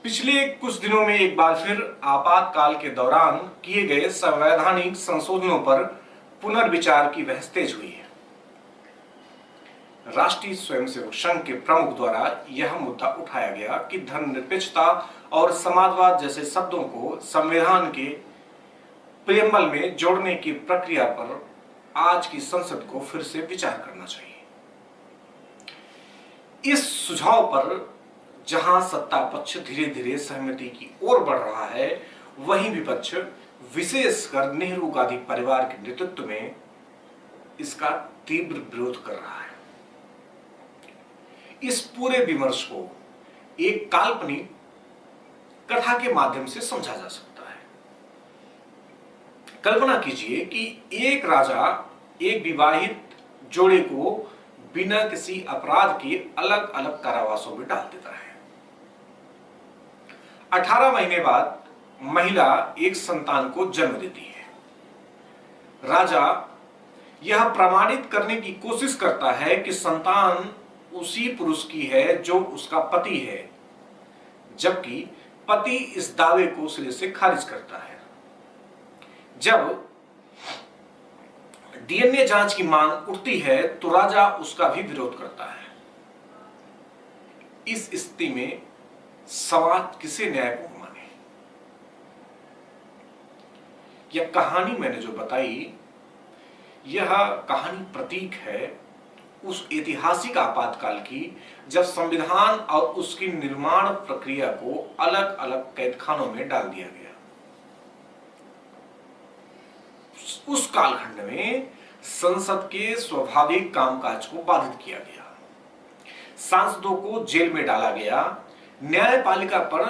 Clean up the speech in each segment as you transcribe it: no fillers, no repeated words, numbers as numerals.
पिछले कुछ दिनों में एक बार फिर आपातकाल के दौरान किए गए संवैधानिक संशोधनों पर पुनर्विचार की बहस तेज हुई है। राष्ट्रीय स्वयंसेवक संघ के प्रमुख द्वारा यह मुद्दा उठाया गया कि धर्मनिरपेक्षता और समाजवाद जैसे शब्दों को संविधान के प्रियम्बल में जोड़ने की प्रक्रिया पर आज की संसद को फिर से विचार करना चाहिए। इस सुझाव पर जहां सत्ता पक्ष धीरे धीरे सहमति की ओर बढ़ रहा है, वहीं विपक्ष विशेषकर नेहरू गांधी परिवार के नेतृत्व में इसका तीव्र विरोध कर रहा है। इस पूरे विमर्श को एक काल्पनिक कथा के माध्यम से समझा जा सकता है। कल्पना कीजिए कि एक राजा एक विवाहित जोड़े को बिना किसी अपराध के अलग अलग कारावासों में डाल देता है। 18 महीने बाद महिला एक संतान को जन्म देती है। राजा यह प्रमाणित करने की कोशिश करता है कि संतान उसी पुरुष की है जो उसका पति है, जबकि पति इस दावे को सिरे से खारिज करता है। जब डीएनए जांच की मांग उठती है तो राजा उसका भी विरोध करता है। इस स्थिति में समाज किसे न्याय को माने? यह कहानी मैंने जो बताई, यह कहानी प्रतीक है उस ऐतिहासिक आपातकाल की जब संविधान और उसकी निर्माण प्रक्रिया को अलग अलग कैदखानों में डाल दिया गया। उस कालखंड में संसद के स्वाभाविक कामकाज को बाधित किया गया, सांसदों को जेल में डाला गया, न्यायपालिका पर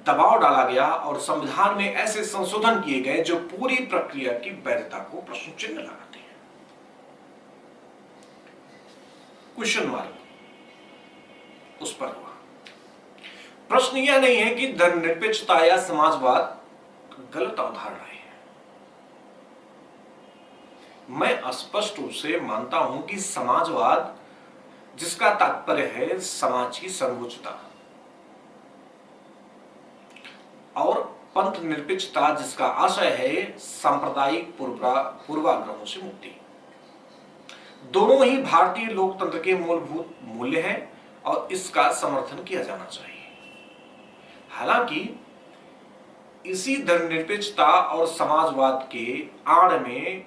दबाव डाला गया और संविधान में ऐसे संशोधन किए गए जो पूरी प्रक्रिया की वैधता को प्रश्न चिन्ह लगाते हैं। क्वेश्चन मार्क उस पर हुआ। प्रश्न यह नहीं है कि धर्मनिरपेक्षता या समाजवाद गलत अवधारणाएं हैं। मैं स्पष्ट रूप से मानता हूं कि समाजवाद, जिसका तात्पर्य है समाज की सर्वोच्चता, और पंथ निरपेक्षता, जिसका आशय है सांप्रदायिक पूर्वाग्रहों से मुक्ति, दोनों ही भारतीय लोकतंत्र के मूलभूत मूल्य हैं और इसका समर्थन किया जाना चाहिए। हालांकि इसी धर्मनिरपेक्षता और समाजवाद के आड़ में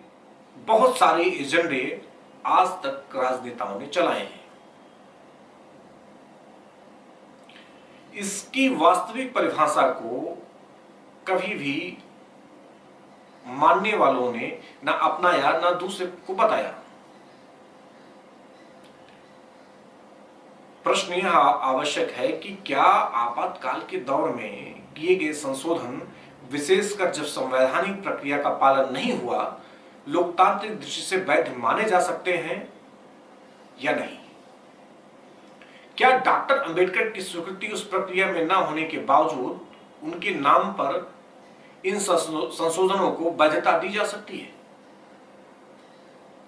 बहुत सारे एजेंडे आज तक राजनेताओं ने चलाए हैं। इसकी वास्तविक परिभाषा को कभी भी मानने वालों ने ना अपनाया ना दूसरे को बताया। प्रश्न यह आवश्यक है कि क्या आपातकाल के दौर में किए गए संशोधन, विशेषकर जब संवैधानिक प्रक्रिया का पालन नहीं हुआ, लोकतांत्रिक दृष्टि से वैध माने जा सकते हैं या नहीं? क्या डॉक्टर अंबेडकर की स्वीकृति उस प्रक्रिया में न होने के बावजूद उनके नाम पर इन संशोधनों को वैधता दी जा सकती है?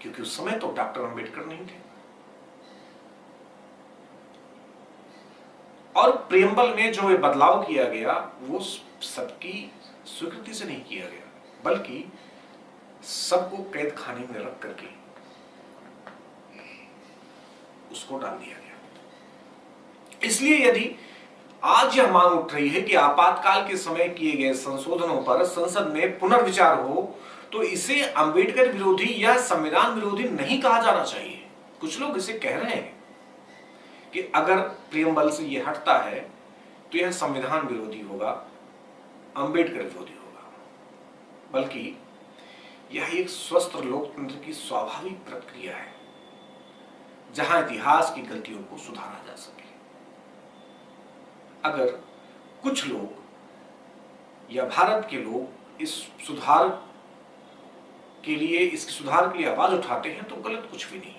क्योंकि उस समय तो डॉक्टर अंबेडकर नहीं थे। और प्रियम्बल में जो बदलाव किया गया वो सबकी स्वीकृति से नहीं किया गया, बल्कि सबको कैद खाने में रख करके उसको डाल दिया गया। इसलिए यदि आज यह मांग उठ रही है कि आपातकाल के समय किए गए संशोधनों पर संसद में पुनर्विचार हो, तो इसे अंबेडकर विरोधी या संविधान विरोधी नहीं कहा जाना चाहिए। कुछ लोग इसे कह रहे हैं कि अगर प्रियम्बल से यह हटता है तो यह संविधान विरोधी होगा, अंबेडकर विरोधी होगा, बल्कि यह एक स्वस्थ लोकतंत्र की स्वाभाविक प्रक्रिया है जहां इतिहास की गलतियों को सुधारा जा सके। अगर कुछ लोग या भारत के लोग इसके सुधार के लिए आवाज उठाते हैं तो गलत कुछ भी नहीं है।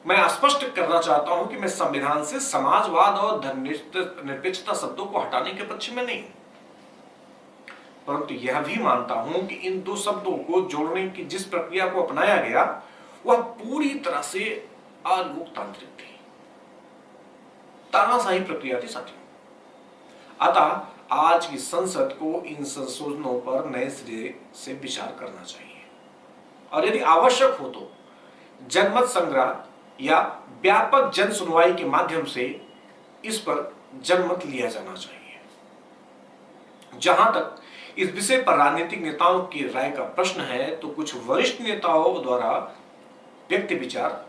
मैं स्पष्ट करना चाहता हूं कि मैं संविधान से समाजवाद और धर्मनिरपेक्षता शब्दों को हटाने के पक्ष में नहीं हूं, परंतु यह भी मानता हूं कि इन दो शब्दों को जोड़ने की जिस प्रक्रिया को अपनाया गया वह पूरी तरह से अलोकतांत्रिक थी, तानाशाही प्रक्रिया थी साथियों। अतः आज की संसद को इन संशोधनों पर नए सिरे से विचार करना चाहिए और यदि आवश्यक हो तो जनमत संग्रह या व्यापक जन सुनवाई के माध्यम से इस पर जनमत लिया जाना चाहिए। जहां तक इस विषय पर राजनीतिक नेताओं की राय का प्रश्न है तो कुछ वरिष्ठ नेताओं द्वारा व्यक्त विचार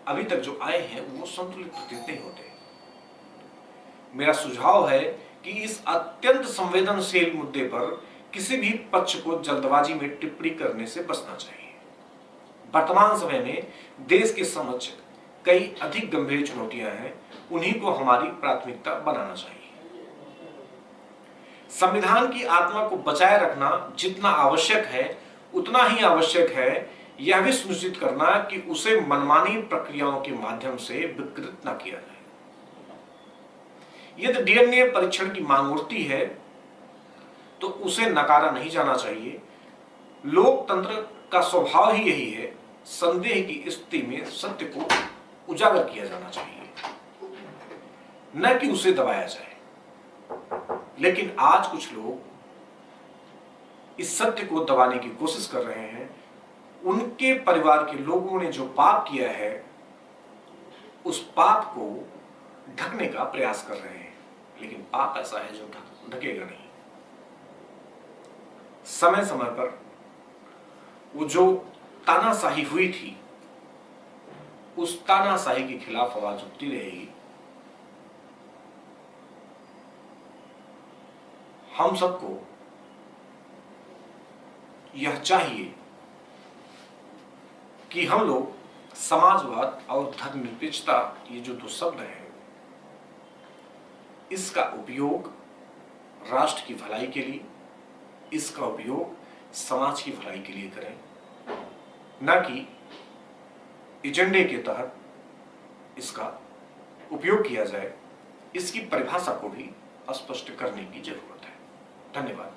अभी तक जो आए हैं वो संतुलित प्रतीत नहीं होते। मेरा सुझाव है कि इस अत्यंत संवेदनशील मुद्दे पर किसी भी पक्ष को जल्दबाजी में टिप्पणी करने से बचना चाहिए। वर्तमान समय में देश के समक्ष कई अधिक गंभीर चुनौतियां हैं, उन्हीं को हमारी प्राथमिकता बनाना चाहिए। संविधान की आत्मा को बचाए रखना जितना आवश्यक है उतना ही आवश्यक है यह भी सुनिश्चित करना कि उसे मनमानी प्रक्रियाओं के माध्यम से विकृत न किया जाए। यदि डीएनए परीक्षण की मांग उठती है तो उसे नकारा नहीं जाना चाहिए। लोकतंत्र का स्वभाव ही यही है, संदेह की स्थिति में सत्य को उजागर किया जाना चाहिए, न कि उसे दबाया जाए। लेकिन आज कुछ लोग इस सत्य को दबाने की कोशिश कर रहे हैं। उनके परिवार के लोगों ने जो पाप किया है उस पाप को ढकने का प्रयास कर रहे हैं, लेकिन पाप ऐसा है जो ढकेगा नहीं। समय समय पर वो जो तानाशाही हुई थी उस तानाशाही के खिलाफ आवाज उठती रहेगी। हम सबको यह चाहिए कि हम लोग समाजवाद और धर्मनिरपेक्षता, ये जो दो शब्द हैं, इसका उपयोग राष्ट्र की भलाई के लिए, इसका उपयोग समाज की भलाई के लिए करें, न कि एजेंडे के तहत इसका उपयोग किया जाए। इसकी परिभाषा को भी स्पष्ट करने की जरूरत है। धन्यवाद।